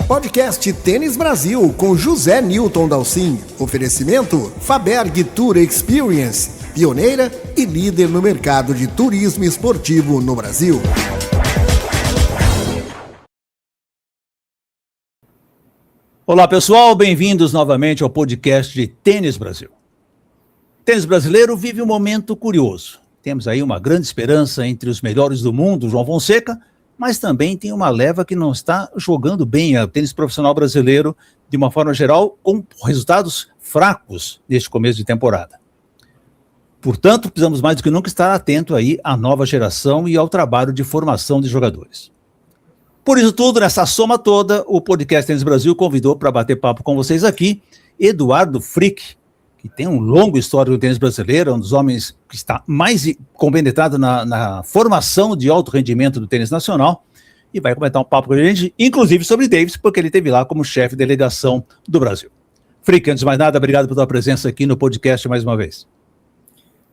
Podcast Tênis Brasil com José Newton Dalcin. Oferecimento Faberg Tour Experience, pioneira e líder no mercado de turismo esportivo no Brasil. Olá pessoal, bem-vindos novamente ao podcast de Tênis Brasil. O tênis brasileiro vive um momento curioso. Temos aí uma grande esperança entre os melhores do mundo, João Fonseca, mas também tem uma leva que não está jogando bem o tênis profissional brasileiro, de uma forma geral, com resultados fracos neste começo de temporada. Portanto, precisamos mais do que nunca estar atento aí à nova geração e ao trabalho de formação de jogadores. Por isso tudo, nessa soma toda, o podcast Tênis Brasil convidou para bater papo com vocês aqui Eduardo Frick, que tem um longo histórico do tênis brasileiro, um dos homens que está mais compenetrado na formação de alto rendimento do tênis nacional, e vai comentar um papo com a gente, inclusive sobre Davis, porque ele esteve lá como chefe de delegação do Brasil. Frick, antes de mais nada, obrigado pela tua presença aqui no podcast mais uma vez.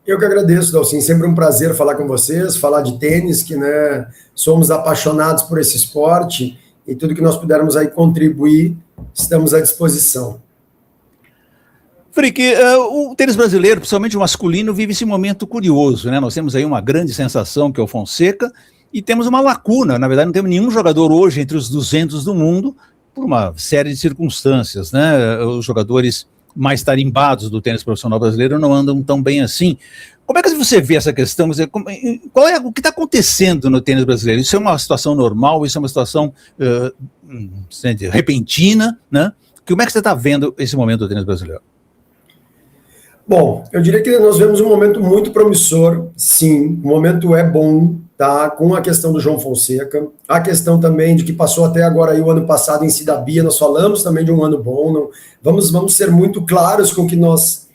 Eu que agradeço, Dalcin, sempre um prazer falar com vocês, falar de tênis, que somos apaixonados por esse esporte, e tudo que nós pudermos aí contribuir, estamos à disposição. Frick, o tênis brasileiro, principalmente o masculino, vive esse momento curioso, né? Nós temos aí uma grande sensação, que é o Fonseca, e temos uma lacuna. Na verdade, não temos nenhum jogador hoje entre os 200 do mundo, por uma série de circunstâncias, né? Os jogadores mais tarimbados do tênis profissional brasileiro não andam tão bem assim. Como é que você vê essa questão? O que está acontecendo no tênis brasileiro? Isso é uma situação normal? Isso é uma situação repentina, né? Como é que você está vendo esse momento do tênis brasileiro? Bom, eu diria que nós vemos um momento muito promissor, sim, o momento é bom, tá? Com a questão do João Fonseca, a questão também de que passou até agora aí o ano passado em Cidabia, nós falamos também de um ano bom, não, vamos ser muito claros com o que nós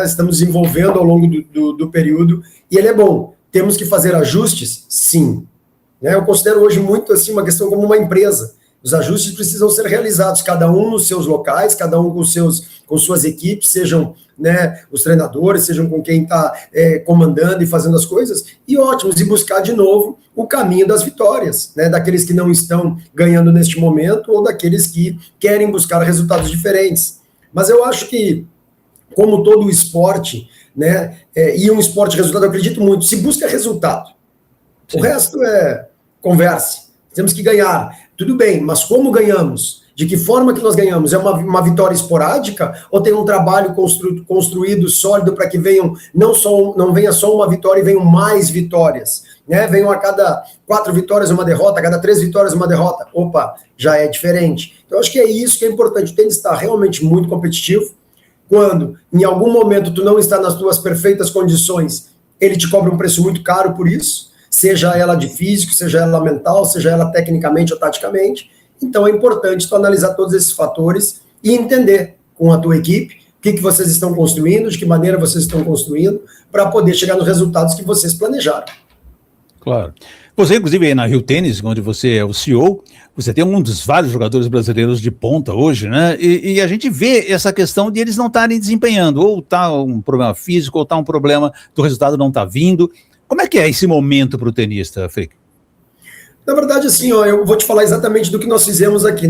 estamos desenvolvendo ao longo do período, e ele é bom. Temos que fazer ajustes? Sim. Eu considero hoje muito assim uma questão como uma empresa. Os ajustes precisam ser realizados, cada um nos seus locais, cada um com suas equipes, sejam os treinadores, sejam com quem está comandando e fazendo as coisas, e ótimos, e buscar de novo o caminho das vitórias, daqueles que não estão ganhando neste momento, ou daqueles que querem buscar resultados diferentes. Mas eu acho que, como todo o esporte, e um esporte de resultado, eu acredito muito, se busca resultado. Sim. O resto é conversa. Temos que ganhar. Tudo bem, mas como ganhamos? De que forma que nós ganhamos? É uma vitória esporádica? Ou tem um trabalho construído, sólido, para que não venha só uma vitória e venham mais vitórias? Venham a cada 4 vitórias uma derrota, a cada 3 vitórias uma derrota. Opa, já é diferente. Então, acho que é isso que é importante. O tênis está realmente muito competitivo. Quando, em algum momento, tu não está nas tuas perfeitas condições, ele te cobra um preço muito caro por isso, seja ela de físico, seja ela mental, seja ela tecnicamente ou taticamente. Então é importante tu analisar todos esses fatores e entender com a tua equipe o que vocês estão construindo, de que maneira vocês estão construindo, para poder chegar nos resultados que vocês planejaram. Claro. Você, inclusive, aí na Rio Tênis, onde você é o CEO, você tem um dos vários jogadores brasileiros de ponta hoje, né? E a gente vê essa questão de eles não estarem desempenhando, ou está um problema físico, ou está um problema do resultado não está vindo. Como é que é esse momento para o tenista, Frick? Na verdade, assim, eu vou te falar exatamente do que nós fizemos aqui.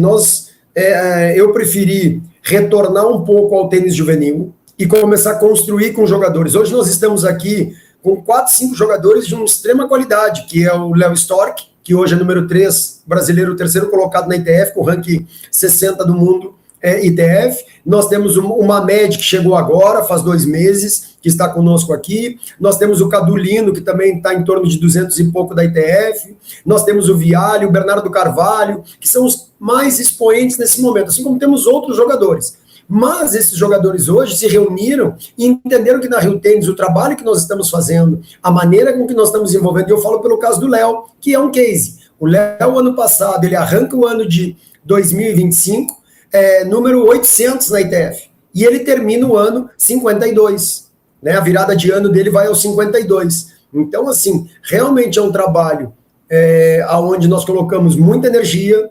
Eu preferi retornar um pouco ao tênis juvenil e começar a construir com jogadores. Hoje nós estamos aqui com 4, 5 jogadores de uma extrema qualidade, que é o Léo Stork, que hoje é número 3 brasileiro, terceiro colocado na ITF, com o ranking 60 do mundo. ITF, nós temos o Mamed, que chegou agora, faz 2 meses, que está conosco aqui, nós temos o Cadulino, que também está em torno de 200 e pouco da ITF, nós temos o Viale, o Bernardo Carvalho, que são os mais expoentes nesse momento, assim como temos outros jogadores. Mas esses jogadores hoje se reuniram e entenderam que na Rio Tênis, o trabalho que nós estamos fazendo, a maneira com que nós estamos desenvolvendo, e eu falo pelo caso do Léo, que é um case. O Léo, ano passado, ele arranca o ano de 2025, número 800 na ITF, e ele termina o ano 52, a virada de ano dele vai ao 52, então assim, realmente é um trabalho onde nós colocamos muita energia,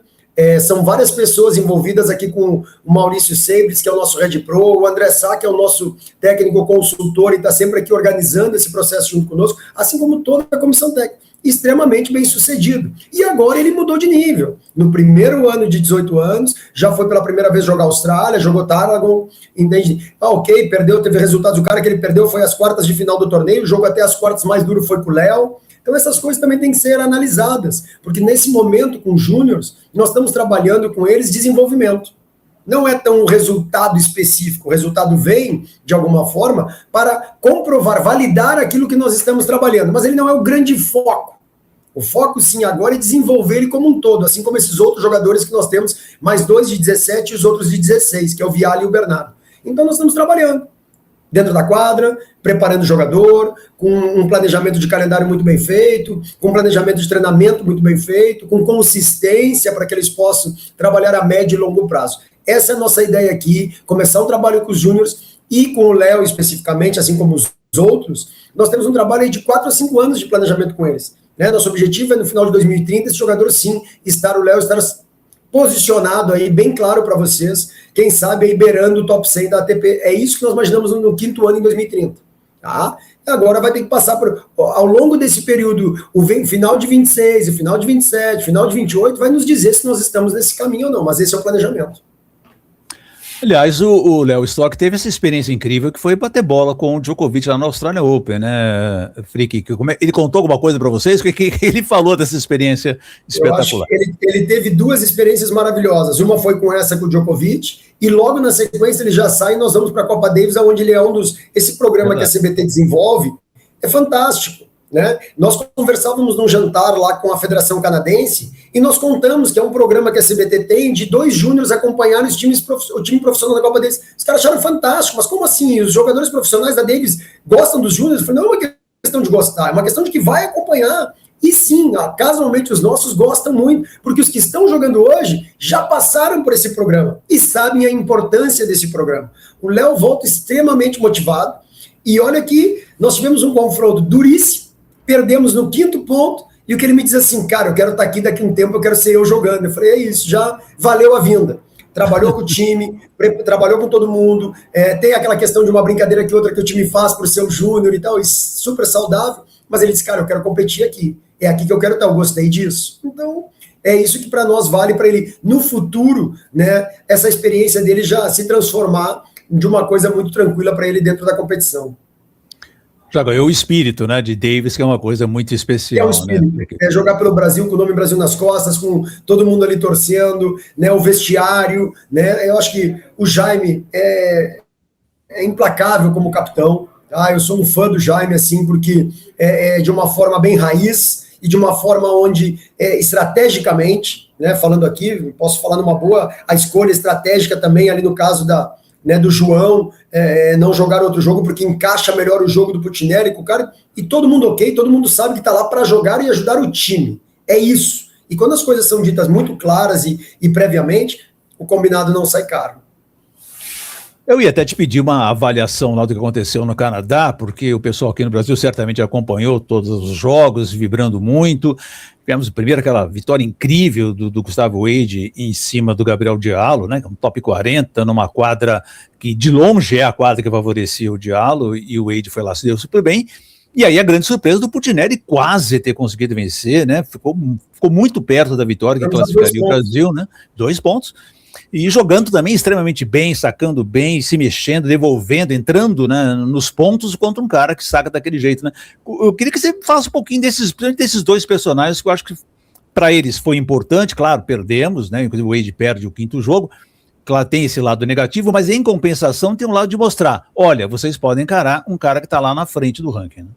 são várias pessoas envolvidas aqui com o Maurício Sebres, que é o nosso Red Pro, o André Sá, que é o nosso técnico consultor e está sempre aqui organizando esse processo junto conosco, assim como toda a comissão técnica. extremamente bem sucedido. E agora ele mudou de nível. No primeiro ano de 18 anos, já foi pela primeira vez jogar Austrália, jogou Tarragon, entende? Ok, perdeu, teve resultados. O cara que ele perdeu foi as quartas de final do torneio, o jogo até as quartas mais duro foi com o Léo. Então essas coisas também têm que ser analisadas, porque nesse momento com os júniores, nós estamos trabalhando com eles desenvolvimento. Não é tão um resultado específico, o resultado vem, de alguma forma, para comprovar, validar aquilo que nós estamos trabalhando, mas ele não é o grande foco. O foco, sim, agora é desenvolver ele como um todo, assim como esses outros jogadores que nós temos, mais 2 de 17 e os outros de 16, que é o Viale e o Bernardo. Então nós estamos trabalhando dentro da quadra, preparando o jogador, com um planejamento de calendário muito bem feito, com um planejamento de treinamento muito bem feito, com consistência para que eles possam trabalhar a médio e longo prazo. Essa é a nossa ideia aqui, começar um trabalho com os júniores e com o Léo especificamente, assim como os outros. Nós temos um trabalho aí de 4 a 5 anos de planejamento com eles. Né? Nosso objetivo é, no final de 2030, esse jogador, sim, o Léo estar posicionado aí, bem claro para vocês, quem sabe aí beirando o top 100 da ATP. É isso que nós imaginamos no 5º ano, em 2030. Tá? Agora vai ter que passar ao longo desse período, o final de 26, o final de 27, o final de 28, vai nos dizer se nós estamos nesse caminho ou não, mas esse é o planejamento. Aliás, o Léo Stork teve essa experiência incrível que foi bater bola com o Djokovic lá na Australian Open, né, Frick? Ele contou alguma coisa para vocês? O que ele falou dessa experiência espetacular? Ele teve 2 experiências maravilhosas. Uma foi com o Djokovic, e logo na sequência ele já sai e nós vamos para a Copa Davis, onde ele é um dos... Esse programa que a CBT desenvolve é fantástico. Né? Nós conversávamos num jantar lá com a Federação Canadense e nós contamos que é um programa que a CBT tem de 2 júniores acompanharem o time profissional da Copa Davis. Os caras acharam fantástico, mas como assim? Os jogadores profissionais da Davis gostam dos júniores? Não é uma questão de gostar, é uma questão de que vai acompanhar. E sim, casualmente os nossos gostam muito, porque os que estão jogando hoje já passaram por esse programa e sabem a importância desse programa. O Léo volta extremamente motivado e olha que nós tivemos um confronto duríssimo, perdemos no 5º ponto, e o que ele me diz assim, cara, eu quero estar aqui daqui a um tempo, eu quero ser eu jogando. Eu falei, é isso, já valeu a vinda. Trabalhou com o time, trabalhou com todo mundo, tem aquela questão de uma brincadeira que outra que o time faz por ser o júnior e tal, e super saudável, mas ele disse, cara, eu quero competir aqui, é aqui que eu quero estar, eu gostei disso. Então, é isso que para nós vale, para ele, no futuro, né, essa experiência dele já se transformar de uma coisa muito tranquila para ele dentro da competição. Já ganhou o espírito, né, de Davis, que é uma coisa muito especial. É o espírito, né? É jogar pelo Brasil, com o nome Brasil nas costas, com todo mundo ali torcendo, né, o vestiário, né, eu acho que o Jaime é implacável como capitão, tá? Eu sou um fã do Jaime, assim, porque é de uma forma bem raiz e de uma forma onde, estrategicamente, né, falando aqui, posso falar numa boa, a escolha estratégica também, ali no caso do João, não jogar outro jogo, porque encaixa melhor o jogo do Puccinelli com o cara, e todo mundo ok, todo mundo sabe que está lá para jogar e ajudar o time. É isso. E quando as coisas são ditas muito claras e previamente, o combinado não sai caro. Eu ia até te pedir uma avaliação lá do que aconteceu no Canadá, porque o pessoal aqui no Brasil certamente acompanhou todos os jogos, vibrando muito. Tivemos primeiro aquela vitória incrível do Gustavo Wade em cima do Gabriel Diallo, né, um top 40, numa quadra que de longe é a quadra que favorecia o Diallo, e o Wade foi lá, se deu super bem. E aí a grande surpresa do Puccinelli quase ter conseguido vencer, né, ficou muito perto da vitória que classificaria o Brasil, né, 2 pontos. E jogando também extremamente bem, sacando bem, se mexendo, devolvendo, entrando, né, nos pontos contra um cara que saca daquele jeito, né? Eu queria que você falasse um pouquinho desses 2 personagens que eu acho que para eles foi importante. Claro, perdemos, né? Inclusive o Wade perde o 5º jogo, claro, tem esse lado negativo, mas em compensação tem um lado de mostrar, olha, vocês podem encarar um cara que está lá na frente do ranking. Né?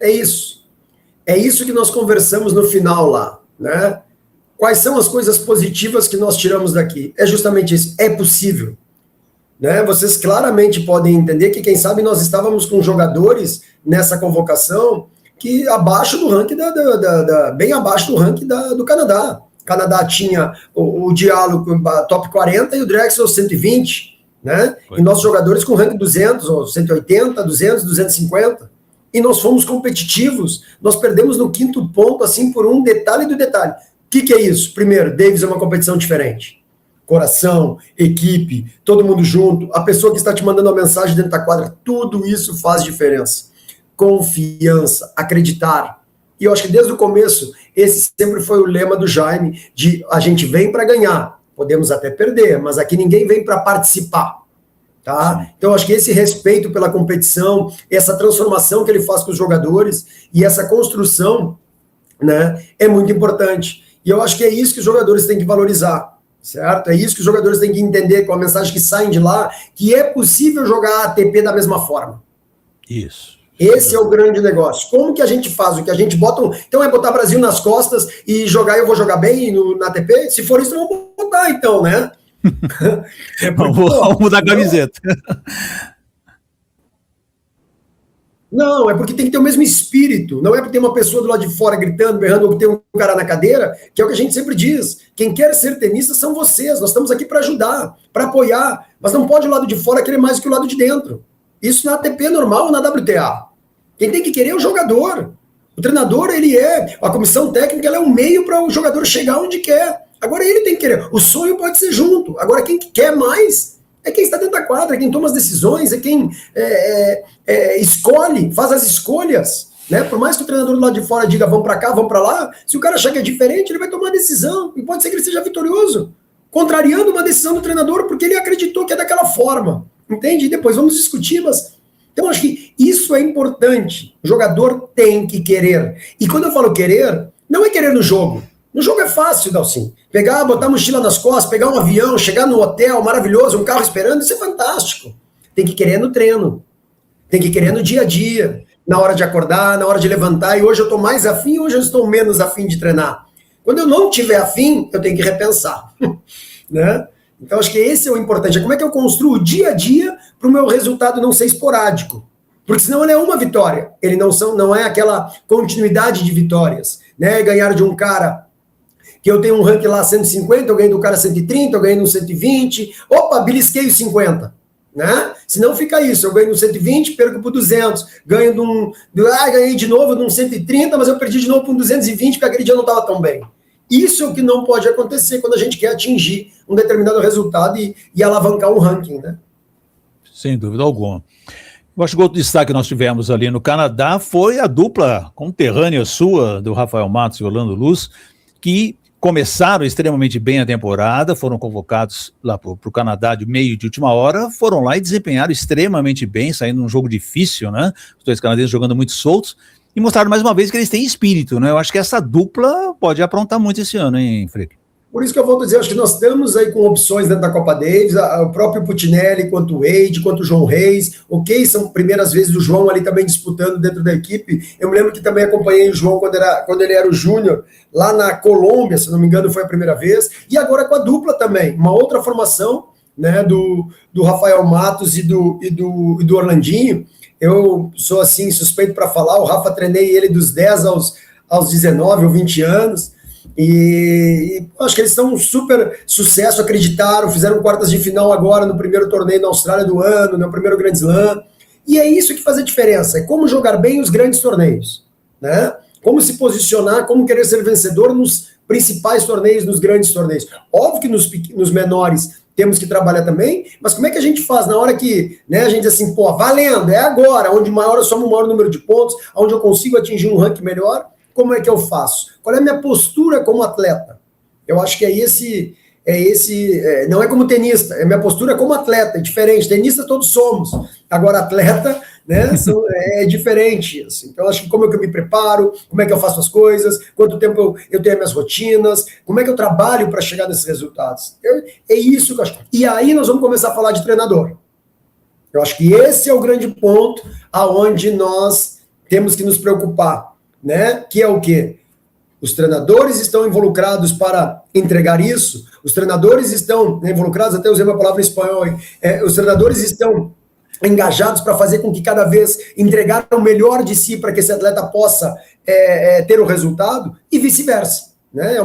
É isso que nós conversamos no final lá, né? Quais são as coisas positivas que nós tiramos daqui? É justamente isso, é possível. Né? Vocês claramente podem entender que, quem sabe, nós estávamos com jogadores nessa convocação que abaixo do ranking, bem abaixo do ranking do Canadá. O Canadá tinha o Diallo top 40 e o Drexel 120, né? E nossos jogadores com ranking 200, ou 180, 200, 250. E nós fomos competitivos, nós perdemos no 5º ponto, assim, por um detalhe do detalhe. O que é isso? Primeiro, Davis é uma competição diferente. Coração, equipe, todo mundo junto, a pessoa que está te mandando uma mensagem dentro da quadra, tudo isso faz diferença. Confiança, acreditar, E eu acho que desde o começo, esse sempre foi o lema do Jaime, de a gente vem para ganhar, podemos até perder, mas aqui ninguém vem para participar. Tá? Então, acho que esse respeito pela competição, essa transformação que ele faz com os jogadores e essa construção, né, é muito importante. E eu acho que é isso que os jogadores têm que valorizar, certo? É isso que os jogadores têm que entender com a mensagem que saem de lá, que é possível jogar ATP da mesma forma. Isso. Esse é o grande negócio. Como que a gente faz? O que a gente bota... Então é botar Brasil nas costas e jogar, eu vou jogar bem na ATP? Se for isso, não vou botar, então, né? Vamos mudar a camiseta. Não, é porque tem que ter o mesmo espírito. Não é porque tem uma pessoa do lado de fora gritando, berrando, ou que tem um cara na cadeira, que é o que a gente sempre diz. Quem quer ser tenista são vocês. Nós estamos aqui para ajudar, para apoiar. Mas não pode o lado de fora querer mais que o lado de dentro. Isso na ATP é normal ou na WTA. Quem tem que querer é o jogador. O treinador, ele é... A comissão técnica, ela é um meio para o jogador chegar onde quer. Agora ele tem que querer. O sonho pode ser junto. Agora quem quer mais é quem está dentro da quadra, quem toma as decisões, é quem escolhe, faz as escolhas. Né? Por mais que o treinador do lado de fora diga vamos para cá, vamos para lá, se o cara achar que é diferente, ele vai tomar a decisão. E pode ser que ele seja vitorioso, contrariando uma decisão do treinador, porque ele acreditou que é daquela forma. Entende? E depois vamos discutir, mas... Então, acho que isso é importante. O jogador tem que querer. E quando eu falo querer, não é querer no jogo. No jogo é fácil, Dalcin. Pegar, botar a mochila nas costas, pegar um avião, chegar no hotel maravilhoso, um carro esperando, isso é fantástico. Tem que querer no treino. Tem que querer no dia a dia. Na hora de acordar, na hora de levantar. E hoje eu estou mais afim, hoje eu estou menos afim de treinar. Quando eu não tiver afim, eu tenho que repensar. Né? Então, acho que esse é o importante. É como é que eu construo o dia a dia para o meu resultado não ser esporádico. Porque senão ele é uma vitória. Ele não é aquela continuidade de vitórias. Né? Ganhar de um cara que eu tenho um ranking lá 150, eu ganho do cara 130, eu ganho no 120. Opa, belisquei os 50. Né? Senão fica isso. Eu ganho no 120, perco por 200. Ganho ganhei de novo num 130, mas eu perdi de novo por 220, porque aquele dia eu não estava tão bem. Isso é o que não pode acontecer quando a gente quer atingir um determinado resultado e alavancar um ranking, né? Sem dúvida alguma. Eu acho que outro destaque que nós tivemos ali no Canadá foi a dupla conterrânea sua, do Rafael Matos e Orlando Luz, que começaram extremamente bem a temporada, foram convocados lá para o Canadá de meio de última hora, foram lá e desempenharam extremamente bem, saindo num jogo difícil, né? Os dois canadenses jogando muito soltos, e mostraram mais uma vez que eles têm espírito, né? Eu acho que essa dupla pode aprontar muito esse ano, hein, Frick? Por isso que eu volto a dizer, acho que nós estamos aí com opções dentro da Copa Davis, o próprio Putinelli, quanto o Wade, quanto o João Reis, ok, são primeiras vezes o João ali também disputando dentro da equipe. Eu me lembro que também acompanhei o João quando ele era o júnior, lá na Colômbia, se não me engano foi a primeira vez, e agora com a dupla também, uma outra formação, né, do Rafael Matos e do Orlandinho. Eu sou assim, suspeito para falar, o Rafa treinei ele dos 10 aos 19 ou 20 anos, e acho que eles estão um super sucesso, acreditaram, fizeram quartas de final agora no primeiro torneio na Austrália do ano, no primeiro Grand Slam, e é isso que faz a diferença, é como jogar bem os grandes torneios, né? Como se posicionar, como querer ser vencedor nos principais torneios, nos grandes torneios. Óbvio que nos menores temos que trabalhar também, mas como é que a gente faz na hora que, né, a gente diz assim, pô, valendo, é agora, onde eu somo o maior número de pontos, onde eu consigo atingir um ranking melhor, como é que eu faço? Qual é a minha postura como atleta? Eu acho que não é como tenista, é minha postura como atleta, é diferente. Tenista todos somos, agora atleta, né, é diferente. Assim. Então, acho que como é que eu me preparo, como é que eu faço as coisas, quanto tempo eu tenho as minhas rotinas, como é que eu trabalho para chegar nesses resultados. É isso que eu acho. E aí nós vamos começar a falar de treinador. Eu acho que esse é o grande ponto aonde nós temos que nos preocupar. Né? Que é o quê? Os treinadores estão involucrados para entregar isso, os treinadores estão involucrados, até usei uma palavra em espanhol, os treinadores estão engajados para fazer com que cada vez entregar o melhor de si para que esse atleta possa ter o resultado, e vice-versa. Né? É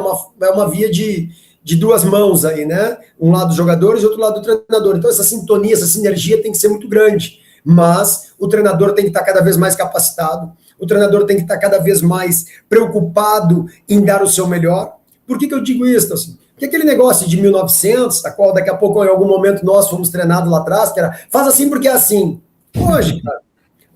uma via de duas mãos aí, né? Um lado dos jogadores e outro lado do treinador. Então essa sintonia, essa sinergia tem que ser muito grande, mas o treinador tem que estar cada vez mais capacitado, o treinador tem que estar cada vez mais preocupado em dar o seu melhor. Por que eu digo isso, assim? Porque aquele negócio de 1900, a qual daqui a pouco, em algum momento, nós fomos treinados lá atrás, que era, faz assim porque é assim. Hoje, cara,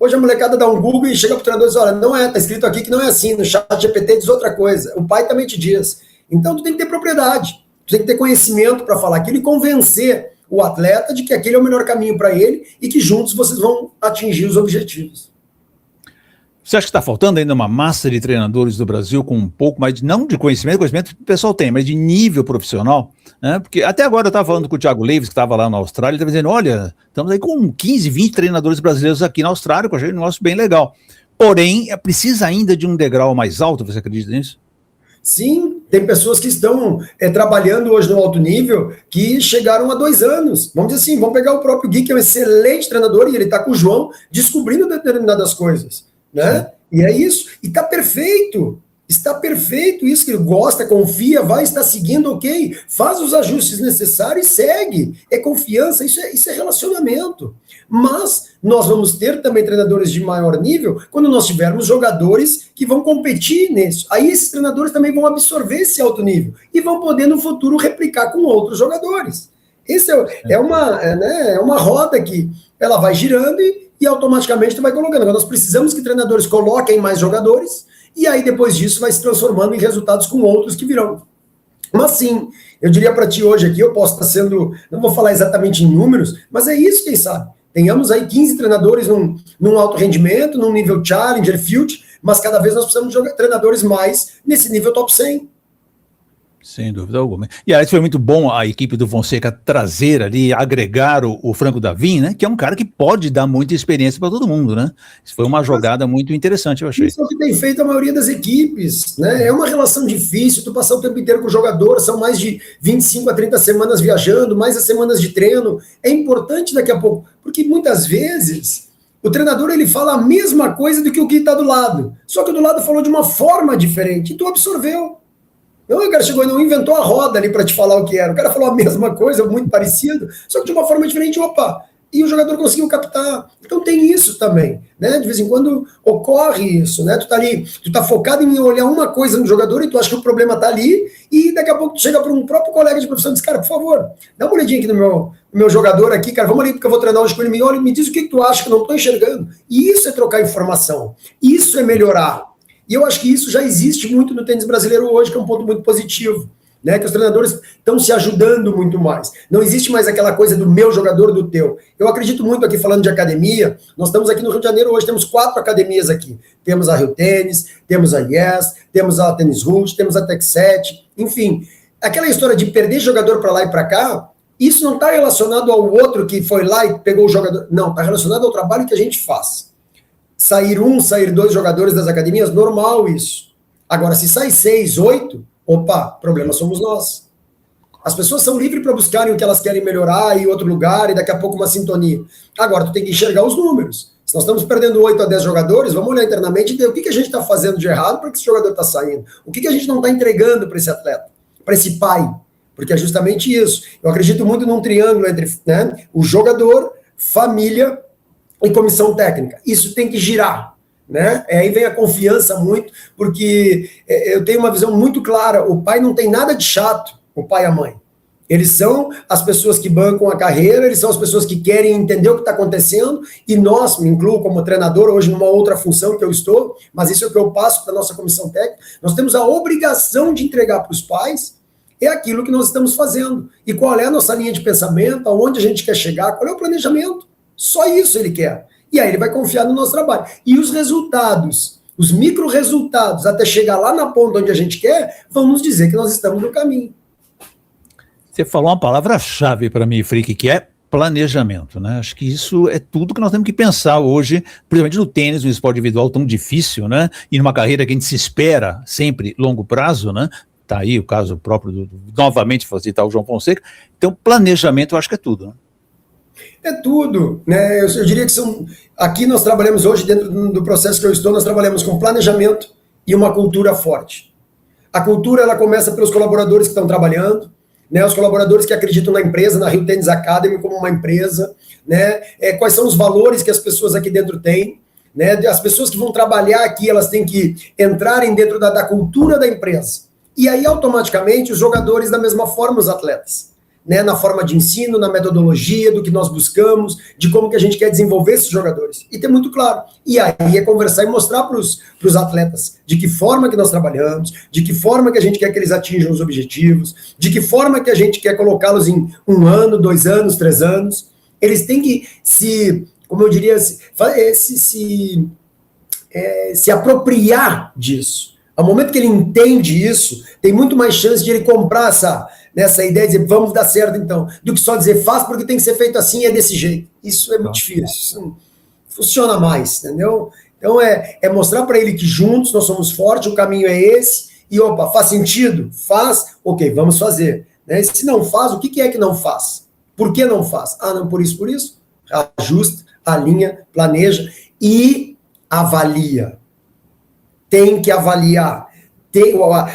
Hoje a molecada dá um Google e chega pro treinador e diz, olha, não é, tá escrito aqui que não é assim, no chat GPT diz outra coisa. O pai também te diz. Então tu tem que ter propriedade, tu tem que ter conhecimento para falar aquilo e convencer o atleta de que aquele é o melhor caminho para ele e que juntos vocês vão atingir os objetivos. Você acha que está faltando ainda uma massa de treinadores do Brasil com um pouco mais, não de conhecimento o pessoal tem, mas de nível profissional? Né? Porque até agora eu estava falando com o Thiago Leves, que estava lá na Austrália, ele estava dizendo, olha, estamos aí com 15, 20 treinadores brasileiros aqui na Austrália, que eu achei um negócio bem legal. Porém, precisa ainda de um degrau mais alto, você acredita nisso? Sim, tem pessoas que estão trabalhando hoje no alto nível que chegaram a 2 anos. Vamos dizer assim, vamos pegar o próprio Gui, que é um excelente treinador, e ele está com o João descobrindo determinadas coisas. Né? E é isso, e está perfeito isso, que ele gosta, confia, vai estar seguindo, ok, faz os ajustes necessários e segue, é confiança, isso é relacionamento, mas nós vamos ter também treinadores de maior nível quando nós tivermos jogadores que vão competir nisso, aí esses treinadores também vão absorver esse alto nível e vão poder no futuro replicar com outros jogadores. Esse é uma roda que ela vai girando e automaticamente tu vai colocando. Agora, nós precisamos que treinadores coloquem mais jogadores, e aí depois disso vai se transformando em resultados com outros que virão. Mas sim, eu diria para ti hoje aqui, eu posso estar sendo, não vou falar exatamente em números, mas é isso, quem sabe. Tenhamos aí 15 treinadores num alto rendimento, num nível Challenger, Field, mas cada vez nós precisamos de treinadores mais nesse nível top 100. Sem dúvida alguma. E aí foi muito bom a equipe do Fonseca trazer ali, agregar o Franco Davim, né? Que é um cara que pode dar muita experiência para todo mundo, né? Isso foi uma jogada muito interessante, eu achei. Isso é o que tem feito a maioria das equipes, né? É uma relação difícil, tu passar o tempo inteiro com o jogador, são mais de 25 a 30 semanas viajando, mais as semanas de treino. É importante daqui a pouco, porque muitas vezes o treinador ele fala a mesma coisa do que o que está do lado, só que o do lado falou de uma forma diferente, e tu absorveu. Não, o cara chegou e não inventou a roda ali para te falar o que era. O cara falou a mesma coisa, muito parecido, só que de uma forma diferente, opa, e o jogador conseguiu captar. Então tem isso também, né? De vez em quando ocorre isso, né? Tu tá ali, tu tá focado em olhar uma coisa no jogador e tu acha que o problema tá ali, e daqui a pouco tu chega para um próprio colega de profissão e diz, cara, por favor, dá uma olhadinha aqui no meu jogador aqui, cara, vamos ali porque eu vou treinar hoje com ele, me olha e me diz o que tu acha que eu não tô enxergando. E isso é trocar informação, isso é melhorar. E eu acho que isso já existe muito no tênis brasileiro hoje, que é um ponto muito positivo, né? Que os treinadores estão se ajudando muito mais. Não existe mais aquela coisa do meu jogador, do teu. Eu acredito muito aqui, falando de academia, nós estamos aqui no Rio de Janeiro hoje, temos 4 academias aqui. Temos a Rio Tênis, temos a Yes, temos a Tênis Root, temos a Tech 7, enfim. Aquela história de perder jogador para lá e para cá, isso não está relacionado ao outro que foi lá e pegou o jogador. Não, está relacionado ao trabalho que a gente faz. Sair 2 jogadores das academias, normal isso. Agora, se sai 6, 8, opa, problema somos nós. As pessoas são livres para buscarem o que elas querem melhorar em outro lugar e daqui a pouco uma sintonia. Agora, tu tem que enxergar os números. Se nós estamos perdendo 8 a 10 jogadores, vamos olhar internamente e ver o que a gente está fazendo de errado para que esse jogador está saindo. O que a gente não está entregando para esse atleta, para esse pai. Porque é justamente isso. Eu acredito muito num triângulo entre, né, o jogador, família e comissão técnica. Isso tem que girar, né? Aí vem a confiança muito, porque eu tenho uma visão muito clara, o pai não tem nada de chato, o pai e a mãe. Eles são as pessoas que bancam a carreira, eles são as pessoas que querem entender o que está acontecendo, e nós, me incluo como treinador, hoje numa outra função que eu estou, mas isso é o que eu passo para a nossa comissão técnica, nós temos a obrigação de entregar para os pais aquilo que nós estamos fazendo. E qual é a nossa linha de pensamento, aonde a gente quer chegar, qual é o planejamento. Só isso ele quer. E aí ele vai confiar no nosso trabalho. E os resultados, os micro-resultados, até chegar lá na ponta onde a gente quer, vão nos dizer que nós estamos no caminho. Você falou uma palavra-chave para mim, Frick, que é planejamento, né? Acho que isso é tudo que nós temos que pensar hoje, principalmente no tênis, no esporte individual tão difícil, né? E numa carreira que a gente se espera sempre longo prazo, né? Tá aí o caso próprio, novamente, vou citar o João Fonseca. Então, planejamento eu acho que é tudo, né? É tudo, né? Eu diria que aqui nós trabalhamos hoje, dentro do processo que eu estou, nós trabalhamos com planejamento e uma cultura forte. A cultura, ela começa pelos colaboradores que estão trabalhando, né? Os colaboradores que acreditam na empresa, na Rio Tênis Academy como uma empresa, né? Quais são os valores que as pessoas aqui dentro têm, né? As pessoas que vão trabalhar aqui, elas têm que entrarem dentro da cultura da empresa. E aí, automaticamente, os jogadores da mesma forma, os atletas. né, na forma de ensino, na metodologia, do que nós buscamos, de como que a gente quer desenvolver esses jogadores. E ter muito claro. E aí é conversar e mostrar para os atletas de que forma que nós trabalhamos, de que forma que a gente quer que eles atinjam os objetivos, de que forma que a gente quer colocá-los em 1 ano, 2 anos, 3 anos. Eles têm que como eu diria, se apropriar disso. Ao momento que ele entende isso, tem muito mais chance de ele comprar nessa ideia de dizer, vamos dar certo então, do que só dizer, faz porque tem que ser feito assim, é desse jeito. Isso é muito difícil, isso não funciona mais, entendeu? Então é mostrar para ele que juntos nós somos fortes, o caminho é esse, e opa, faz sentido? Faz? Ok, vamos fazer. Né? Se não faz, o que é que não faz? Por que não faz? Ah, não, por isso. Ajusta, alinha, planeja e avalia. Tem que avaliar.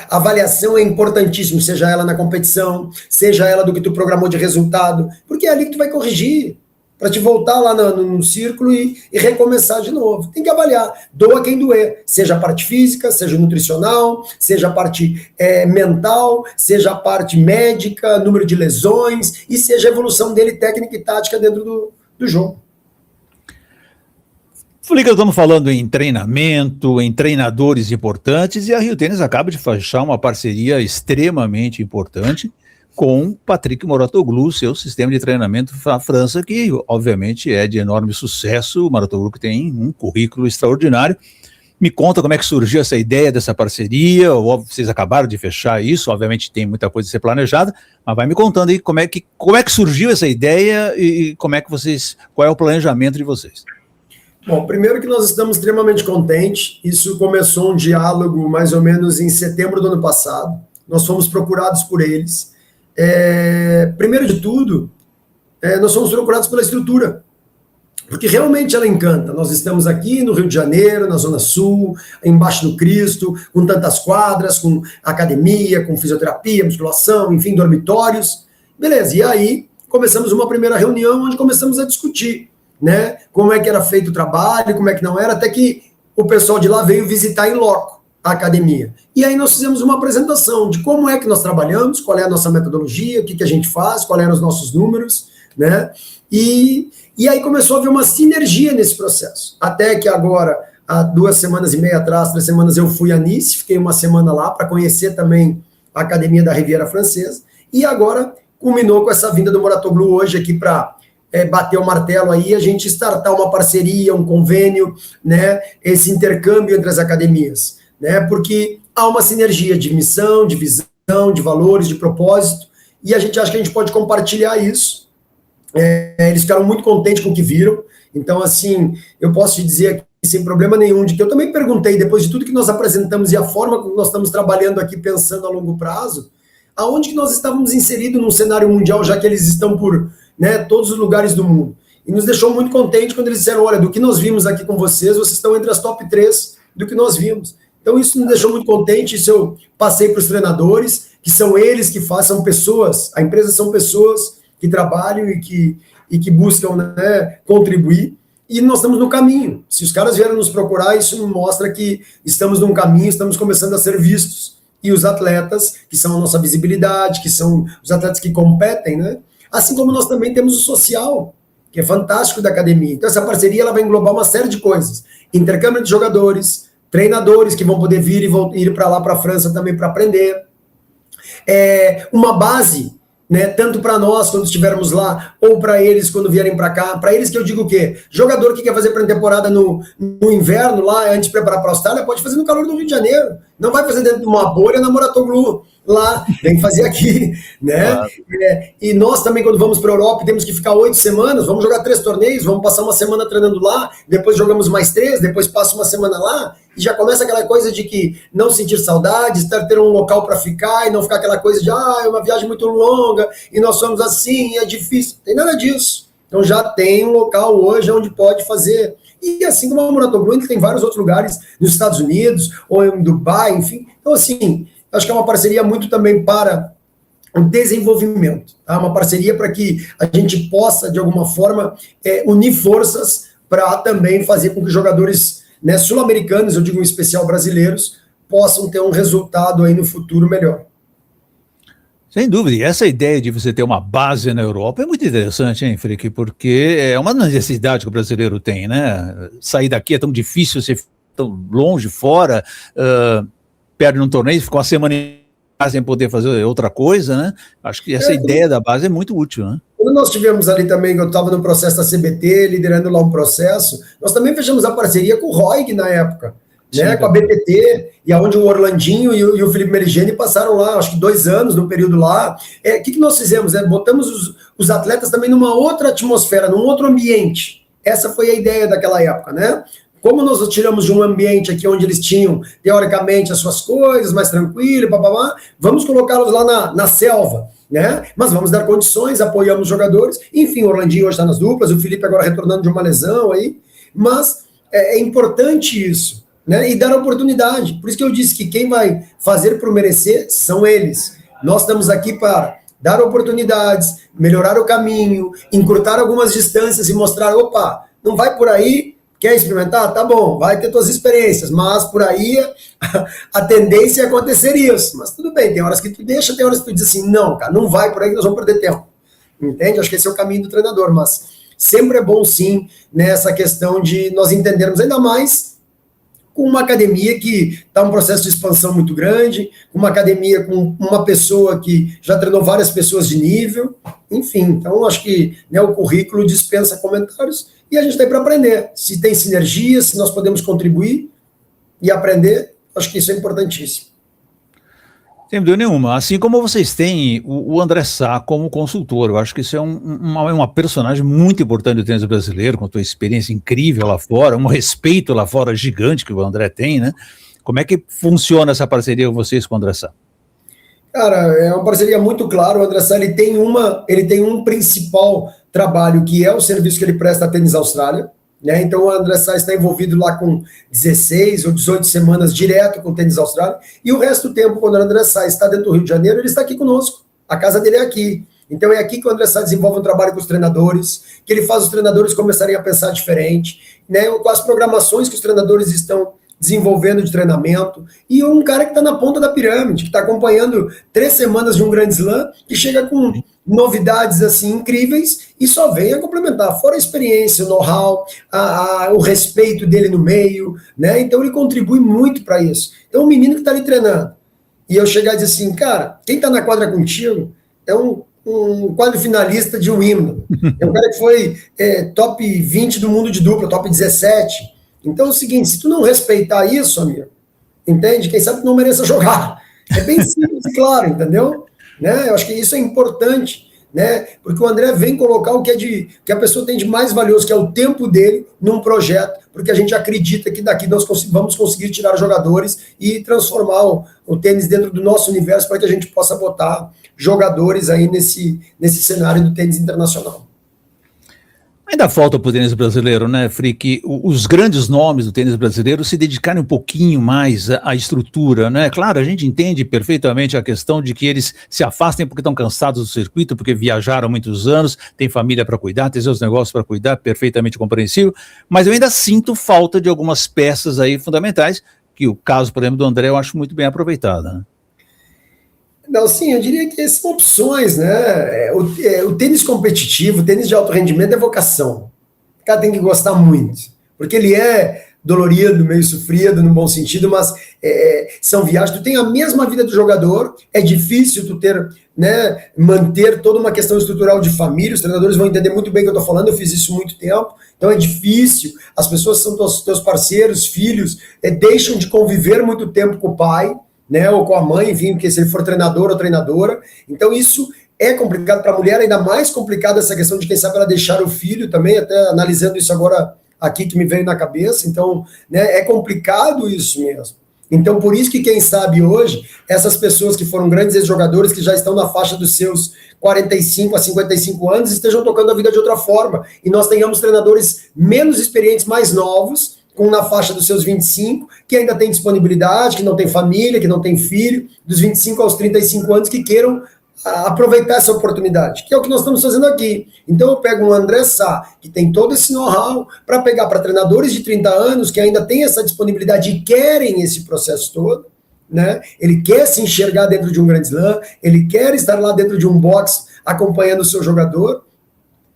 A avaliação é importantíssima, seja ela na competição, seja ela do que tu programou de resultado, porque é ali que tu vai corrigir, para te voltar lá no círculo e recomeçar de novo. Tem que avaliar, doa quem doer, seja a parte física, seja nutricional, seja a parte mental, seja a parte médica, número de lesões, e seja a evolução dele técnica e tática dentro do jogo. Flicker, estamos falando em treinamento, em treinadores importantes, e a Rio Tênis acaba de fechar uma parceria extremamente importante com Patrick Mouratoglou, seu sistema de treinamento na França, que obviamente é de enorme sucesso. O Mouratoglou que tem um currículo extraordinário. Me conta como é que surgiu essa ideia dessa parceria. Vocês acabaram de fechar isso, obviamente tem muita coisa a ser planejada, mas vai me contando aí como é que surgiu essa ideia e qual é o planejamento de vocês. Bom, primeiro que nós estamos extremamente contentes, isso começou um diálogo mais ou menos em setembro do ano passado, nós fomos procurados por eles. Primeiro de tudo, nós fomos procurados pela estrutura, porque realmente ela encanta. Nós estamos aqui no Rio de Janeiro, na Zona Sul, embaixo do Cristo, com tantas quadras, com academia, com fisioterapia, musculação, enfim, dormitórios. Beleza, e aí começamos uma primeira reunião onde começamos a discutir, né, como é que era feito o trabalho, como é que não era, até que o pessoal de lá veio visitar em loco a academia. E aí nós fizemos uma apresentação de como é que nós trabalhamos, qual é a nossa metodologia, o que a gente faz, quais eram os nossos números, né, e aí começou a haver uma sinergia nesse processo. Até que agora, há 2 semanas e meia atrás, 3 semanas, eu fui a Nice, fiquei 1 semana lá para conhecer também a academia da Riviera Francesa, e agora culminou com essa vinda do Mouratoglou hoje aqui para bater o martelo aí, a gente startar uma parceria, um convênio, né, esse intercâmbio entre as academias, né, porque há uma sinergia de missão, de visão, de valores, de propósito, e a gente acha que a gente pode compartilhar isso. Eles ficaram muito contentes com o que viram, então, assim, eu posso te dizer aqui, sem problema nenhum, de que eu também perguntei, depois de tudo que nós apresentamos e a forma como nós estamos trabalhando aqui, pensando a longo prazo, aonde que nós estávamos inseridos num cenário mundial, já que eles estão por, né, todos os lugares do mundo. E nos deixou muito contente quando eles disseram, olha, do que nós vimos aqui com vocês estão entre as top 3 do que nós vimos. Então isso nos deixou muito contente, isso eu passei para os treinadores, que são eles que são pessoas, a empresa são pessoas que trabalham e que buscam, né, contribuir, e nós estamos no caminho. Se os caras vieram nos procurar, isso mostra que estamos num caminho, estamos começando a ser vistos. E os atletas, que são a nossa visibilidade, que são os atletas que competem, né? Assim como nós também temos o social, que é fantástico da academia. Então essa parceria ela vai englobar uma série de coisas. Intercâmbio de jogadores, treinadores que vão poder vir e vão ir para lá, para a França também para aprender. Uma base, né, tanto para nós quando estivermos lá, ou para eles quando vierem para cá. Para eles que eu digo o quê? Jogador que quer fazer pré-temporada no inverno, lá, antes de preparar para a Austrália, pode fazer no calor do Rio de Janeiro. Não vai fazer dentro de uma bolha na Mouratoglou, lá, tem que fazer aqui, né? Claro. E nós também, quando vamos para a Europa, temos que ficar 8 semanas, vamos jogar 3 torneios, vamos passar 1 semana treinando lá, depois jogamos mais 3, depois passa 1 semana lá, e já começa aquela coisa de que não sentir saudades, ter um local para ficar, e não ficar aquela coisa de, é uma viagem muito longa, e nós somos assim, é difícil. Não tem nada disso. Então já tem um local hoje onde pode fazer. E assim como a Mouratoglou, tem vários outros lugares nos Estados Unidos, ou em Dubai, enfim. Então, assim, acho que é uma parceria muito também para o desenvolvimento, tá? Uma parceria para que a gente possa, de alguma forma, unir forças para também fazer com que os jogadores, né, sul-americanos, eu digo em especial brasileiros, possam ter um resultado aí no futuro melhor. Sem dúvida, e essa ideia de você ter uma base na Europa é muito interessante, hein, Frick? Porque é uma necessidade que o brasileiro tem, né? Sair daqui é tão difícil, você fica tão longe, fora, perde num torneio, fica uma semana em casa sem poder fazer outra coisa, né? Acho que essa ideia da base é muito útil, né? Quando nós tivemos ali também, que eu estava no processo da CBT, liderando lá um processo, nós também fechamos a parceria com o Roig na época, né, com a BTT, e aonde o Orlandinho e o Felipe Merigeni passaram lá, acho que 2 anos no período lá. O que nós fizemos? Botamos os atletas também numa outra atmosfera, num outro ambiente. Essa foi a ideia daquela época, né? Como nós tiramos de um ambiente aqui onde eles tinham, teoricamente, as suas coisas, mais tranquilo, vamos colocá-los lá na selva, né? Mas vamos dar condições, apoiamos os jogadores. Enfim, o Orlandinho hoje está nas duplas, o Felipe agora retornando de uma lesão aí. Mas é importante isso, né? E dar oportunidade. Por isso que eu disse que quem vai fazer por merecer são eles. Nós estamos aqui para dar oportunidades, melhorar o caminho, encurtar algumas distâncias e mostrar, opa, não vai por aí. Quer experimentar? Tá bom, vai ter tuas experiências, mas por aí a tendência é acontecer isso. Mas tudo bem, tem horas que tu deixa, tem horas que tu diz assim, não, cara, não vai por aí que nós vamos perder tempo. Entende? Acho que esse é o caminho do treinador, mas sempre é bom sim, nessa questão de nós entendermos ainda mais com uma academia que está um processo de expansão muito grande, uma academia com uma pessoa que já treinou várias pessoas de nível, enfim, então acho que, né, o currículo dispensa comentários e a gente tem para aprender. Se tem sinergia, se nós podemos contribuir e aprender, acho que isso é importantíssimo. Sem dúvida nenhuma. Assim como vocês têm o André Sá como consultor, eu acho que isso é uma personagem muito importante do tênis brasileiro, com a tua experiência incrível lá fora, um respeito lá fora gigante que o André tem, né? Como é que funciona essa parceria com vocês com o André Sá? Cara, é uma parceria muito clara. O André Sá, ele tem um principal trabalho, que é o serviço que ele presta à Tênis Austrália, né? Então o André Sá está envolvido lá com 16 ou 18 semanas direto com o Tênis Austrália, e o resto do tempo, quando o André Sá está dentro do Rio de Janeiro, ele está aqui conosco, a casa dele é aqui. Então é aqui que o André Sá desenvolve um trabalho com os treinadores, que ele faz os treinadores começarem a pensar diferente, né? Com as programações que os treinadores estão desenvolvendo de treinamento, e um cara que está na ponta da pirâmide, que está acompanhando 3 semanas de um grande slam, que chega com novidades assim incríveis e só vem a complementar, fora a experiência, o know-how, o respeito dele no meio, né? Então ele contribui muito para isso. Então o menino que está ali treinando, e eu chegar e dizer assim, cara, quem está na quadra contigo é um quadro finalista de Wimbledon, é um cara que foi top 20 do mundo de dupla, top 17. Então é o seguinte, se tu não respeitar isso, amigo, entende? Quem sabe tu não mereça jogar. É bem simples e claro, entendeu? Né? Eu acho que isso é importante, né? Porque o André vem colocar o que a pessoa tem de mais valioso, que é o tempo dele num projeto, porque a gente acredita que daqui nós vamos conseguir tirar jogadores e transformar o tênis dentro do nosso universo para que a gente possa botar jogadores aí nesse cenário do tênis internacional. Ainda falta para o tênis brasileiro, né, Frick? Os grandes nomes do tênis brasileiro se dedicarem um pouquinho mais à estrutura, né? Claro, a gente entende perfeitamente a questão de que eles se afastem porque estão cansados do circuito, porque viajaram muitos anos, tem família para cuidar, tem seus negócios para cuidar, perfeitamente compreensível, mas eu ainda sinto falta de algumas peças aí fundamentais, que o caso, por exemplo, do André, eu acho muito bem aproveitado, né? Não, sim, eu diria que são opções, né? O tênis competitivo, o tênis de alto rendimento é vocação. O cara tem que gostar muito, porque ele é dolorido, meio sofrido, no bom sentido, mas são viagens. Tu tem a mesma vida do jogador, é difícil tu ter, né, manter toda uma questão estrutural de família, os treinadores vão entender muito bem o que eu estou falando, eu fiz isso muito tempo, então é difícil, as pessoas são teus parceiros, filhos, deixam de conviver muito tempo com o pai, né, ou com a mãe, enfim, porque se ele for treinador ou treinadora, então isso é complicado para a mulher, ainda mais complicado essa questão de quem sabe ela deixar o filho também, até analisando isso agora aqui que me veio na cabeça, então, né, é complicado isso mesmo. Então, por isso que quem sabe hoje, essas pessoas que foram grandes ex-jogadores, que já estão na faixa dos seus 45 a 55 anos, estejam tocando a vida de outra forma, e nós tenhamos treinadores menos experientes, mais novos, na faixa dos seus 25, que ainda tem disponibilidade, que não tem família, que não tem filho, dos 25 aos 35 anos, que queiram aproveitar essa oportunidade, que é o que nós estamos fazendo aqui. Então eu pego um André Sá, que tem todo esse know-how, para pegar para treinadores de 30 anos, que ainda têm essa disponibilidade e querem esse processo todo, né? Ele quer se enxergar dentro de um grande slam, ele quer estar lá dentro de um box acompanhando o seu jogador,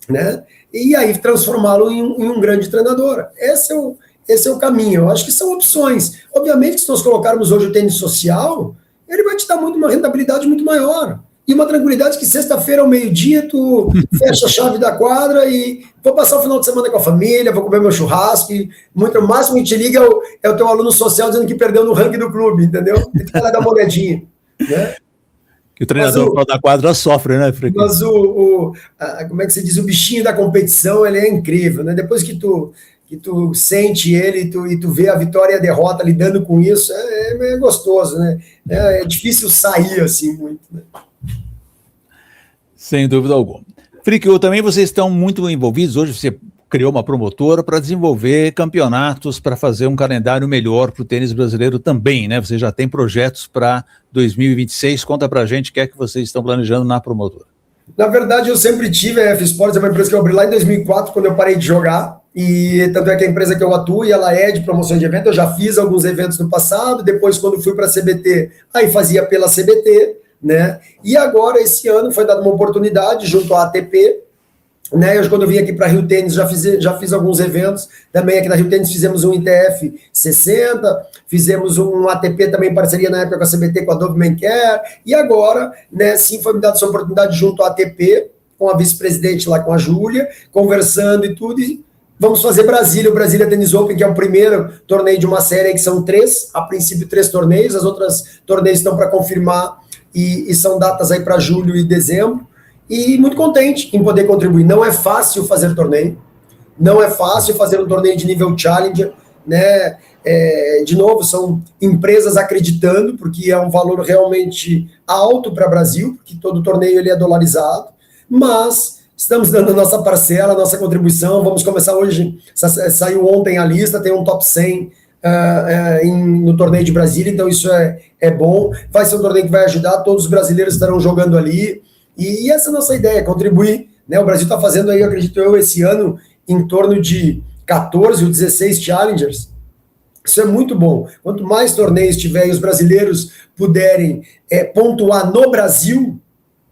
né? E aí transformá-lo em um grande treinador. Esse é o caminho. Eu acho que são opções. Obviamente que se nós colocarmos hoje o tênis social, ele vai te dar uma rentabilidade muito maior. E uma tranquilidade que sexta-feira ao meio-dia tu fecha a chave da quadra e vou passar o final de semana com a família, vou comer meu churrasco, e o máximo que te liga é o teu aluno social dizendo que perdeu no ranking do clube, entendeu? E tu vai lá dar uma olhadinha, né? Que o treinador da quadra sofre, né, Frick? Mas como é que se diz? O bichinho da competição, ele é incrível, né? Depois que tu sente ele e tu vê a vitória e a derrota lidando com isso, é gostoso, né? É difícil sair assim muito, né? Sem dúvida alguma. Frick, também vocês estão muito envolvidos, hoje você criou uma promotora para desenvolver campeonatos, para fazer um calendário melhor para o tênis brasileiro também, né? Você já tem projetos para 2026, conta para a gente o que é que vocês estão planejando na promotora. Na verdade, eu sempre tive a F Sports, é uma empresa que eu abri lá em 2004, quando eu parei de jogar, e tanto é que a empresa que eu atuo, e ela é de promoção de evento, eu já fiz alguns eventos no passado, depois quando fui para a CBT, aí fazia pela CBT, né? E agora, esse ano, foi dada uma oportunidade junto à ATP, né? Quando eu vim aqui para Rio Tênis, já fiz alguns eventos, também aqui na Rio Tênis fizemos um ITF 60, fizemos um ATP também em parceria na época com a CBT, com a Dove Menker, e agora, né, sim, foi me dada essa oportunidade junto à ATP, com a vice-presidente lá, com a Júlia, conversando e tudo, e vamos fazer Brasília, o Brasília Tennis Open, que é o primeiro torneio de uma série, que são 3, a princípio 3 torneios, as outras torneios estão para confirmar, e são datas aí para julho e dezembro, e muito contente em poder contribuir. Não é fácil fazer torneio, não é fácil fazer um torneio de nível Challenger, né? De novo, são empresas acreditando, porque é um valor realmente alto para o Brasil, porque todo torneio ele é dolarizado, mas estamos dando a nossa parcela, a nossa contribuição. Vamos começar hoje, saiu ontem a lista, tem um top 100 no torneio de Brasília, então isso é bom. Vai ser um torneio que vai ajudar, todos os brasileiros estarão jogando ali, e essa é a nossa ideia, contribuir, né? O Brasil está fazendo aí, acredito eu, esse ano, em torno de 14 ou 16 Challengers. Isso é muito bom. Quanto mais torneios tiver e os brasileiros puderem pontuar no Brasil,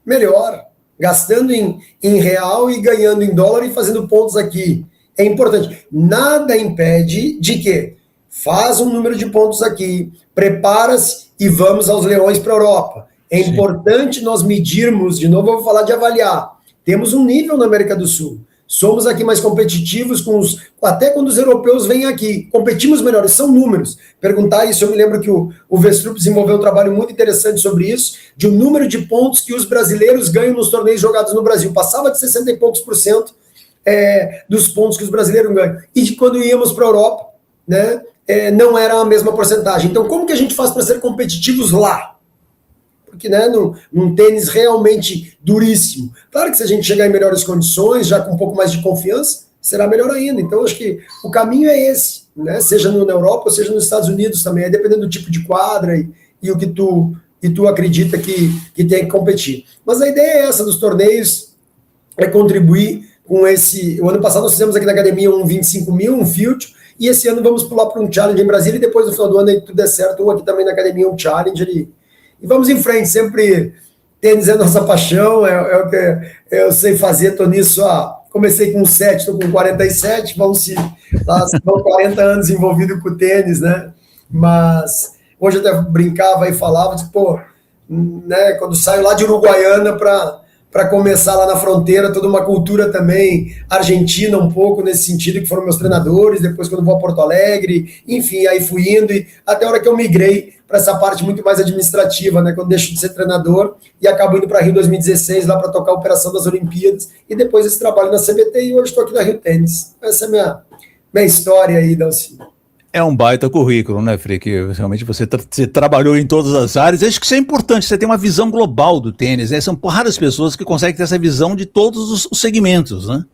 melhor. Gastando em real e ganhando em dólar e fazendo pontos aqui. É importante. Nada impede de que faz um número de pontos aqui, prepara-se e vamos aos leões para a Europa. É importante nós medirmos, de novo eu vou falar de avaliar. Temos um nível na América do Sul. Somos aqui mais competitivos, até quando os europeus vêm aqui. Competimos melhor, são números. Perguntar isso, eu me lembro que o Vestrup desenvolveu um trabalho muito interessante sobre isso, de um número de pontos que os brasileiros ganham nos torneios jogados no Brasil. Passava de 60 e poucos % dos pontos que os brasileiros ganham. E de quando íamos para a Europa, né, não era a mesma porcentagem. Então, como que a gente faz para ser competitivos lá? Porque, né, num tênis realmente duríssimo. Claro que se a gente chegar em melhores condições, já com um pouco mais de confiança, será melhor ainda. Então, acho que o caminho é esse, né? Seja na Europa ou seja nos Estados Unidos também, dependendo do tipo de quadra e o que tu acredita que tem que competir. Mas a ideia é essa dos torneios, é contribuir com esse... O ano passado nós fizemos aqui na academia um 25 mil, um Future, e esse ano vamos pular para um Challenger em Brasília, e depois no final do ano, aí tudo der certo, um aqui também na academia, um Challenger, e vamos em frente, sempre tênis é nossa paixão, é o que eu sei fazer, estou nisso, comecei com 7, estou com 47, vão 40 anos envolvido com o tênis, né? Mas hoje eu até brincava e falava, né, quando saio lá de Uruguaiana para começar lá na fronteira, toda uma cultura também argentina um pouco nesse sentido, que foram meus treinadores, depois quando vou a Porto Alegre, enfim, aí fui indo, e até a hora que eu migrei para essa parte muito mais administrativa, né, quando deixo de ser treinador e acabo indo para Rio 2016, lá para tocar a operação das Olimpíadas, e depois esse trabalho na CBT, e hoje estou aqui na Rio Tênis. Essa é a minha história aí, Dalcinho. É um baita currículo, né, Frick? Realmente você trabalhou em todas as áreas. Acho que isso é importante, você tem uma visão global do tênis, né? São raras pessoas que conseguem ter essa visão de todos os segmentos, né?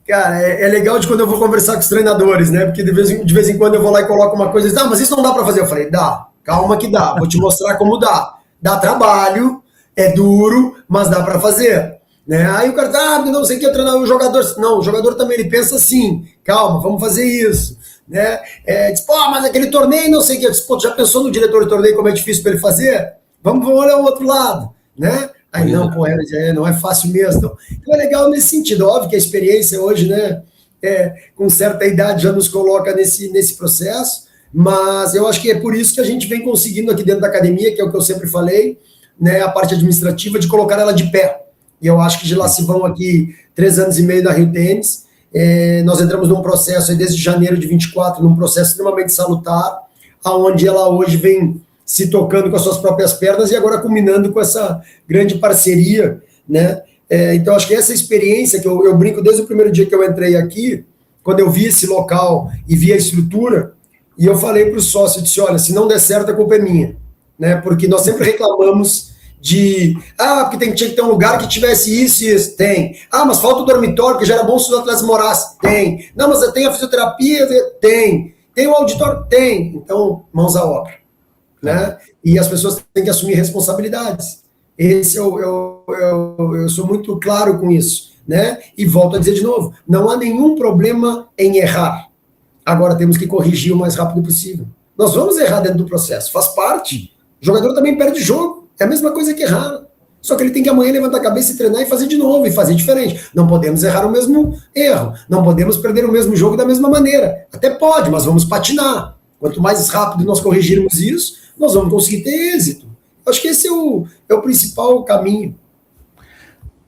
Cara, é legal de quando eu vou conversar com os treinadores, né? Porque de vez em quando eu vou lá e coloco uma coisa e diz, mas isso não dá para fazer. Eu falei, dá, calma que dá, vou te mostrar como dá. Dá trabalho, é duro, mas dá para fazer. Né? Aí o cara não sei o que, eu treinar o jogador. Não, o jogador também, ele pensa assim, calma, vamos fazer isso. né? Diz, pô, mas aquele torneio, não sei o que. Eu disse, pô, já pensou no diretor de torneio como é difícil para ele fazer? Vamos olhar o outro lado, né? Aí não, pô, não é fácil mesmo. Então é legal nesse sentido. Óbvio que a experiência hoje, né, com certa idade já nos coloca nesse processo, mas eu acho que é por isso que a gente vem conseguindo aqui dentro da academia, que é o que eu sempre falei, né, a parte administrativa, de colocar ela de pé. E eu acho que de lá se vão aqui 3 anos e meio na Rio Tênis. Nós entramos num processo aí desde janeiro de 24, num processo extremamente salutar, aonde ela hoje vem se tocando com as suas próprias pernas e agora culminando com essa grande parceria, né? Então, acho que essa experiência que eu brinco desde o primeiro dia que eu entrei aqui, quando eu vi esse local e vi a estrutura, e eu falei para o sócio, eu disse, olha, se não der certo, a culpa é minha, né? Porque nós sempre reclamamos porque tinha que ter um lugar que tivesse isso e isso. Tem. Mas falta o dormitório, que já era bom se os atletas morassem. Tem. Não, mas tem a fisioterapia? Tem. Tem o auditório? Tem. Então, mãos à obra. Né? E as pessoas têm que assumir responsabilidades. Eu sou muito claro com isso, né? E volto a dizer de novo, não há nenhum problema em errar. Agora temos que corrigir o mais rápido possível. Nós vamos errar dentro do processo, faz parte. O jogador também perde jogo, é a mesma coisa que errar. Só que ele tem que amanhã levantar a cabeça e treinar e fazer de novo, e fazer diferente. Não podemos errar o mesmo erro, não podemos perder o mesmo jogo da mesma maneira. Até pode, mas vamos patinar. Quanto mais rápido nós corrigirmos isso, nós vamos conseguir ter êxito. Acho que esse é o principal caminho.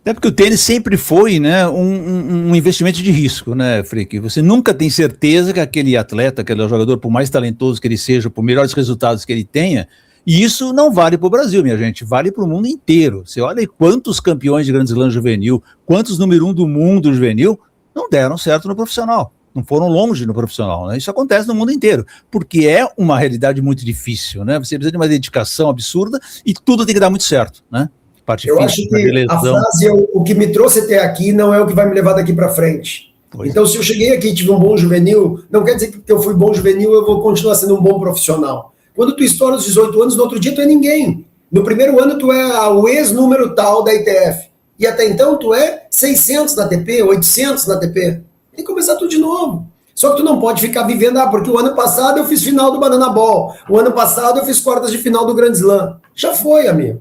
É porque o tênis sempre foi, né, um investimento de risco, né, Frick? Você nunca tem certeza que aquele atleta, aquele jogador, por mais talentoso que ele seja, por melhores resultados que ele tenha, e isso não vale para o Brasil, minha gente, vale para o mundo inteiro. Você olha aí quantos campeões de Grand Slam juvenil, quantos número 1 do mundo juvenil não deram certo no profissional. Não foram longe no profissional, né? Isso acontece no mundo inteiro, porque é uma realidade muito difícil, né? Você precisa de uma dedicação absurda e tudo tem que dar muito certo, né? Parte eu acho que a frase, o que me trouxe até aqui não é o que vai me levar daqui para frente. Então, se eu cheguei aqui e tive um bom juvenil, não quer dizer que porque eu fui bom juvenil eu vou continuar sendo um bom profissional. Quando tu estoura os 18 anos, no outro dia tu é ninguém. No primeiro ano tu é o ex-número tal da ITF. E até então tu é 600 na ATP, 800 na ATP. Tem que começar tudo de novo. Só que tu não pode ficar vivendo, porque o ano passado eu fiz final do Banana Ball, o ano passado eu fiz quartas de final do Grand Slam. Já foi, amigo.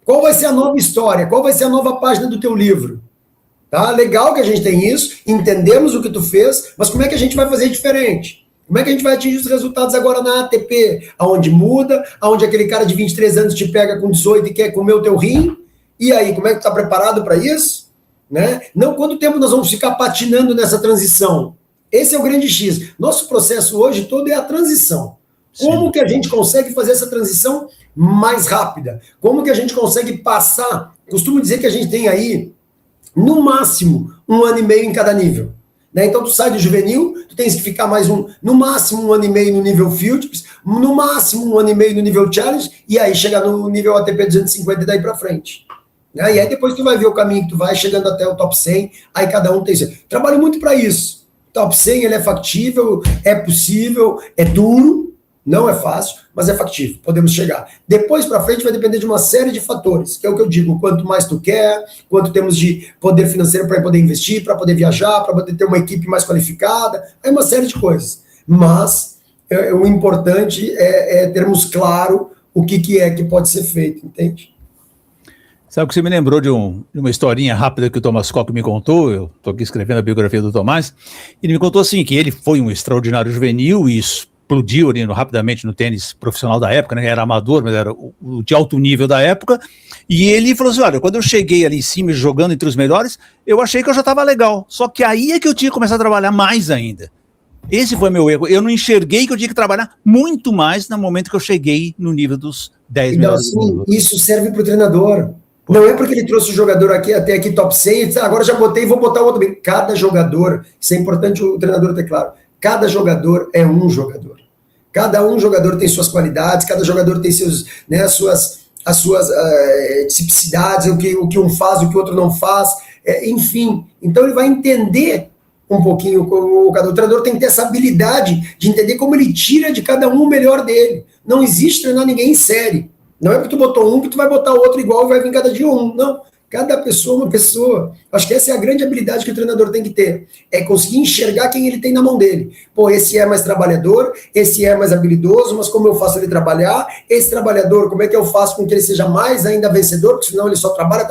Qual vai ser a nova história? Qual vai ser a nova página do teu livro? Tá? Legal que a gente tem isso, entendemos o que tu fez, mas como é que a gente vai fazer diferente? Como é que a gente vai atingir os resultados agora na ATP? Aonde muda, aonde aquele cara de 23 anos te pega com 18 e quer comer o teu rim? E aí, como é que tu tá preparado para isso? Né? Não, quanto tempo nós vamos ficar patinando nessa transição? Esse é o grande X. Nosso processo hoje todo é a transição. Sim. Como que a gente consegue fazer essa transição mais rápida? Como que a gente consegue passar? Costumo dizer que a gente tem aí, no máximo, 1 ano e meio em cada nível. Né? Então, tu sai do juvenil, tu tens que ficar mais no máximo 1 ano e meio no nível Field, no máximo 1 ano e meio no nível Challenge, e aí chegar no nível ATP 250 e daí para frente. E aí depois tu vai ver o caminho que tu vai, chegando até o top 100, aí cada um tem... Trabalho muito para isso. Top 100, ele é factível, é possível, é duro, não é fácil, mas é factível, podemos chegar. Depois para frente vai depender de uma série de fatores, que é o que eu digo, quanto mais tu quer, quanto temos de poder financeiro para poder investir, para poder viajar, para poder ter uma equipe mais qualificada, é uma série de coisas. Mas o importante é termos claro o que é que pode ser feito, entende? Sabe que você me lembrou de uma historinha rápida que o Thomas Koch me contou, eu estou aqui escrevendo a biografia do Tomás, ele me contou assim, que ele foi um extraordinário juvenil e explodiu ali rapidamente no tênis profissional da época, né? Era amador, mas era o de alto nível da época, e ele falou assim, olha, quando eu cheguei ali em cima jogando entre os melhores, eu achei que eu já estava legal, só que aí é que eu tinha que começar a trabalhar mais ainda. Esse foi meu erro, eu não enxerguei que eu tinha que trabalhar muito mais no momento que eu cheguei no nível dos 10 melhores do mundo. Isso serve para o treinador. Não é porque ele trouxe o jogador aqui até aqui top 100 e disse, agora já botei e vou botar outro bem. Cada jogador, isso é importante o treinador ter claro, cada jogador é um jogador. Cada um jogador tem suas qualidades, cada jogador tem seus, né, as suas tipicidades, o que um faz, o que o outro não faz, enfim. Então ele vai entender um pouquinho, o treinador tem que ter essa habilidade de entender como ele tira de cada um o melhor dele. Não existe treinar ninguém em série. Não é porque tu botou um que tu vai botar outro igual e vai vir cada dia um. Não. Cada pessoa é uma pessoa. Acho que essa é a grande habilidade que o treinador tem que ter. É conseguir enxergar quem ele tem na mão dele. Pô, esse é mais trabalhador, esse é mais habilidoso, mas como eu faço ele trabalhar? Esse trabalhador, como é que eu faço com que ele seja mais ainda vencedor? Porque senão ele só trabalha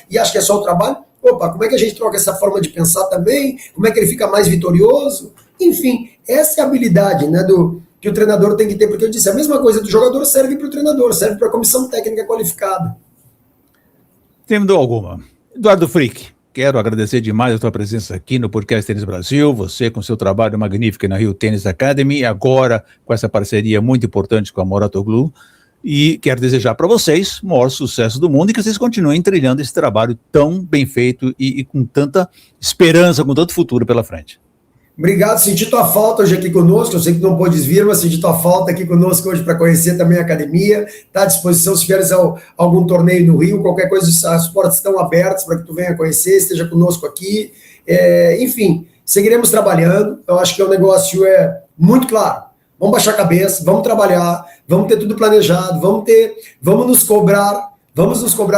e acha que é só o trabalho. Opa, como é que a gente troca essa forma de pensar também? Como é que ele fica mais vitorioso? Enfim, essa é a habilidade, né, que o treinador tem que ter, porque eu disse, a mesma coisa do jogador serve para o treinador, serve para a comissão técnica qualificada. Tem dúvida alguma. Eduardo Frick, quero agradecer demais a tua presença aqui no Podcast Tênis Brasil, você com seu trabalho magnífico na Rio Tennis Academy, e agora com essa parceria muito importante com a Moratoglu, e quero desejar para vocês o maior sucesso do mundo e que vocês continuem trilhando esse trabalho tão bem feito e com tanta esperança, com tanto futuro pela frente. Obrigado, senti tua falta hoje aqui conosco, eu sei que não pôdes vir, mas senti tua falta aqui conosco hoje para conhecer também a academia, está à disposição se vieres algum torneio no Rio, qualquer coisa, as portas estão abertas para que tu venha conhecer, esteja conosco aqui, enfim, seguiremos trabalhando, eu acho que o negócio é muito claro, vamos baixar a cabeça, vamos trabalhar, vamos ter tudo planejado, vamos nos cobrar,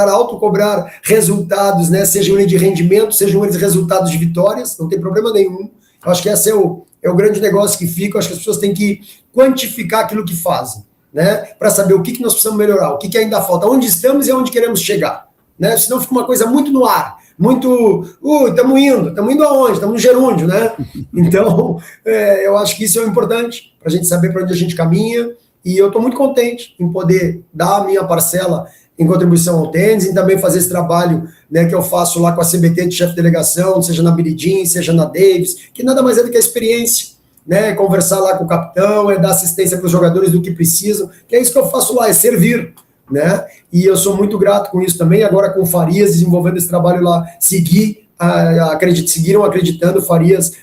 autocobrar resultados, né? Sejam eles de rendimento, sejam eles resultados de vitórias, não tem problema nenhum. Eu acho que esse é o grande negócio que fica. Eu acho que as pessoas têm que quantificar aquilo que fazem, né? Para saber o que nós precisamos melhorar, o que ainda falta, onde estamos e aonde queremos chegar, né? Senão fica uma coisa muito no ar, muito, estamos indo aonde? Estamos no gerúndio, né? Então, eu acho que isso é importante para a gente saber para onde a gente caminha, e eu estou muito contente em poder dar a minha parcela em contribuição ao tênis, e também fazer esse trabalho, né, que eu faço lá com a CBT de chefe de delegação, seja na Billie Jean, seja na Davis, que nada mais é do que a experiência, né, conversar lá com o capitão, dar assistência para os jogadores do que precisam, que é isso que eu faço lá, é servir, né, e eu sou muito grato com isso também, agora com o Farias, desenvolvendo esse trabalho lá, seguiram acreditando, o Farias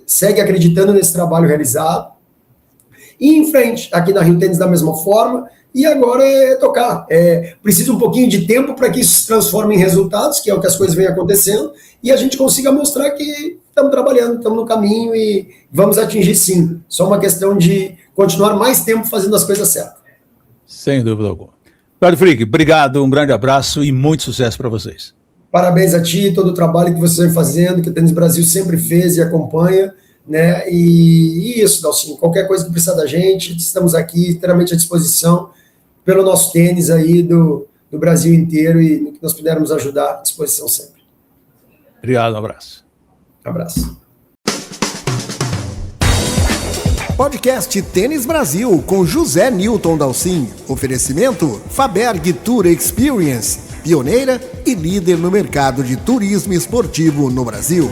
segue acreditando nesse trabalho realizado, e em frente, aqui na Rio Tênis da mesma forma. E agora é tocar. Precisa um pouquinho de tempo para que isso se transforme em resultados, que é o que as coisas vêm acontecendo, e a gente consiga mostrar que estamos trabalhando, estamos no caminho e vamos atingir sim. Só uma questão de continuar mais tempo fazendo as coisas certas. Sem dúvida alguma. Eduardo Frick, obrigado, um grande abraço e muito sucesso para vocês. Parabéns a ti, todo o trabalho que você vem fazendo, que o Tênis Brasil sempre fez e acompanha, né? E isso, Dalcinho, qualquer coisa que precisar da gente, estamos aqui inteiramente à disposição pelo nosso tênis aí do Brasil inteiro, e no que nós pudermos ajudar, à disposição sempre. Obrigado, um abraço. Abraço. Podcast Tênis Brasil com José Newton Dalcin. Oferecimento Faberg Tour Experience, pioneira e líder no mercado de turismo esportivo no Brasil.